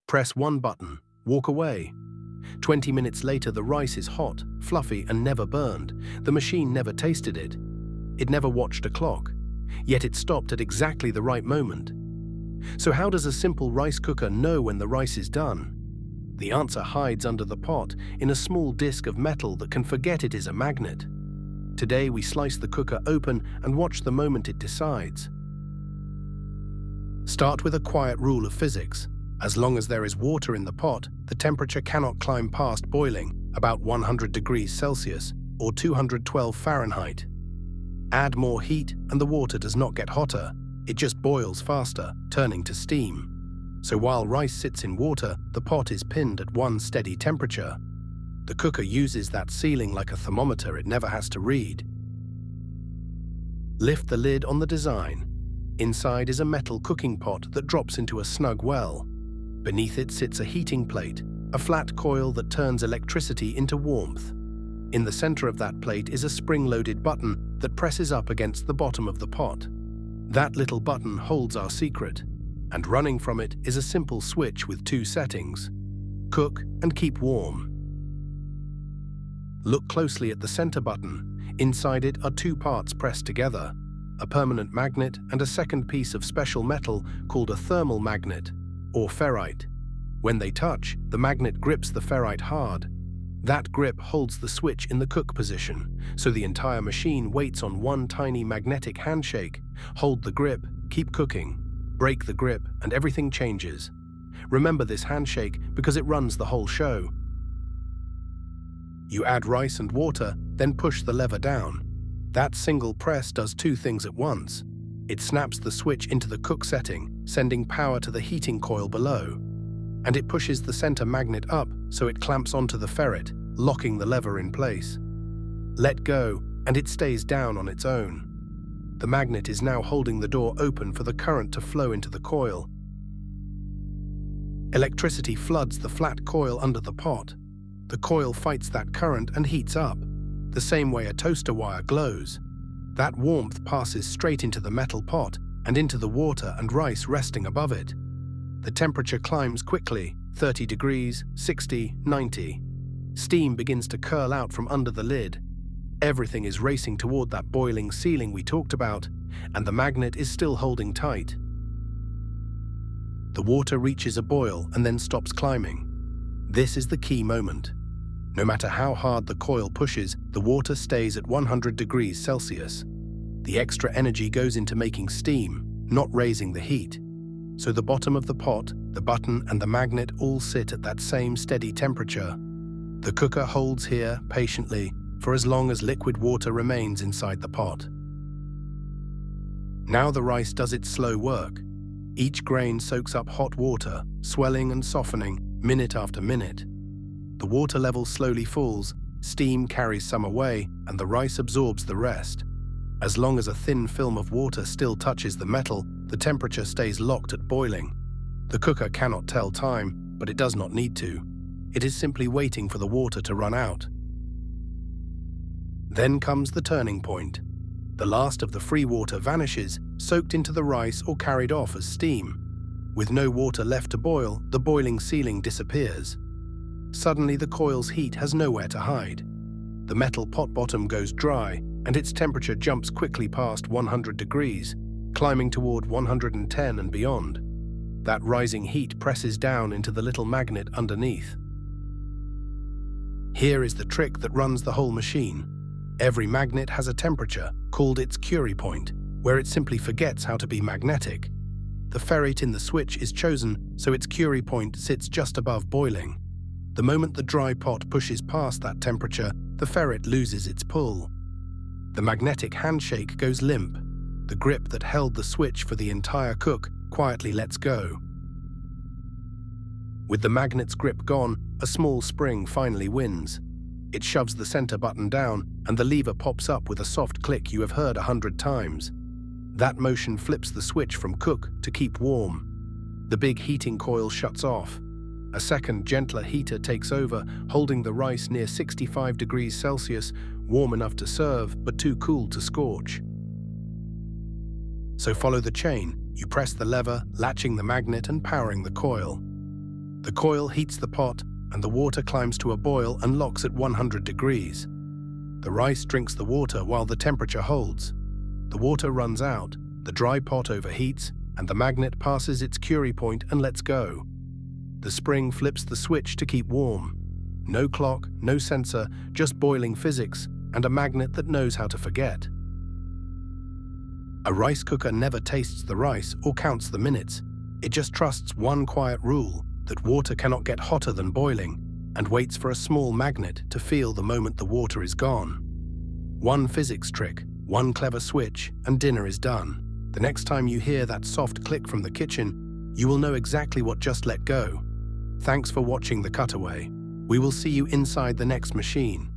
Press one button, walk away. 20 minutes later, the rice is hot, fluffy, and never burned. The machine never tasted it. It never watched a clock. Yet it stopped at exactly the right moment. So how does a simple rice cooker know when the rice is done? The answer hides under the pot, in a small disc of metal that can forget it is a magnet. Today we slice the cooker open and watch the moment it decides. Start with a quiet rule of physics. As long as there is water in the pot, the temperature cannot climb past boiling, about 100 degrees Celsius or 212 Fahrenheit. Add more heat and the water does not get hotter, it just boils faster, turning to steam. So while rice sits in water, the pot is pinned at one steady temperature. The cooker uses that ceiling like a thermometer it never has to read. Lift the lid on the design. Inside is a metal cooking pot that drops into a snug well. Beneath it sits a heating plate, a flat coil that turns electricity into warmth. In the center of that plate is a spring-loaded button that presses up against the bottom of the pot. That little button holds our secret, and running from it is a simple switch with two settings: cook and keep warm. Look closely at the center button. Inside it are two parts pressed together, a permanent magnet and a second piece of special metal called a thermal magnet, or ferrite. When they touch, the magnet grips the ferrite hard. That grip holds the switch in the cook position, so the entire machine waits on one tiny magnetic handshake. Hold the grip, keep cooking. Break the grip, and everything changes. Remember this handshake because it runs the whole show. You add rice and water, then push the lever down. That single press does two things at once. It snaps the switch into the cook setting, sending power to the heating coil below. And it pushes the center magnet up so it clamps onto the ferrite, locking the lever in place. Let go, and it stays down on its own. The magnet is now holding the door open for the current to flow into the coil. Electricity floods the flat coil under the pot. The coil fights that current and heats up, the same way a toaster wire glows. That warmth passes straight into the metal pot and into the water and rice resting above it. The temperature climbs quickly, 30 degrees, 60, 90. Steam begins to curl out from under the lid. Everything is racing toward that boiling ceiling we talked about, and the magnet is still holding tight. The water reaches a boil and then stops climbing. This is the key moment. No matter how hard the coil pushes, the water stays at 100 degrees Celsius. The extra energy goes into making steam, not raising the heat. So the bottom of the pot, the button, and the magnet all sit at that same steady temperature. The cooker holds here, patiently, for as long as liquid water remains inside the pot. Now the rice does its slow work. Each grain soaks up hot water, swelling and softening, minute after minute. The water level slowly falls, steam carries some away, and the rice absorbs the rest. As long as a thin film of water still touches the metal, the temperature stays locked at boiling. The cooker cannot tell time, but it does not need to. It is simply waiting for the water to run out. Then comes the turning point. The last of the free water vanishes, soaked into the rice or carried off as steam. With no water left to boil, the boiling ceiling disappears. Suddenly the coil's heat has nowhere to hide. The metal pot bottom goes dry, and its temperature jumps quickly past 100 degrees, climbing toward 110 and beyond. That rising heat presses down into the little magnet underneath. Here is the trick that runs the whole machine. Every magnet has a temperature, called its Curie point, where it simply forgets how to be magnetic. The ferrite in the switch is chosen so its Curie point sits just above boiling. The moment the dry pot pushes past that temperature, the ferrite loses its pull. The magnetic handshake goes limp. The grip that held the switch for the entire cook quietly lets go. With the magnet's grip gone, a small spring finally wins. It shoves the center button down, and the lever pops up with a soft click you have heard 100 times. That motion flips the switch from cook to keep warm. The big heating coil shuts off. A second, gentler heater takes over, holding the rice near 65 degrees Celsius, warm enough to serve, but too cool to scorch. So follow the chain. You press the lever, latching the magnet and powering the coil. The coil heats the pot, and the water climbs to a boil and locks at 100 degrees. The rice drinks the water while the temperature holds. The water runs out, the dry pot overheats, and the magnet passes its Curie point and lets go. The spring flips the switch to keep warm. No clock, no sensor, just boiling physics, and a magnet that knows how to forget. A rice cooker never tastes the rice or counts the minutes. It just trusts one quiet rule, that water cannot get hotter than boiling, and waits for a small magnet to feel the moment the water is gone. One physics trick, one clever switch, and dinner is done. The next time you hear that soft click from the kitchen, you will know exactly what just let go. Thanks for watching The Cutaway. We will see you inside the next machine.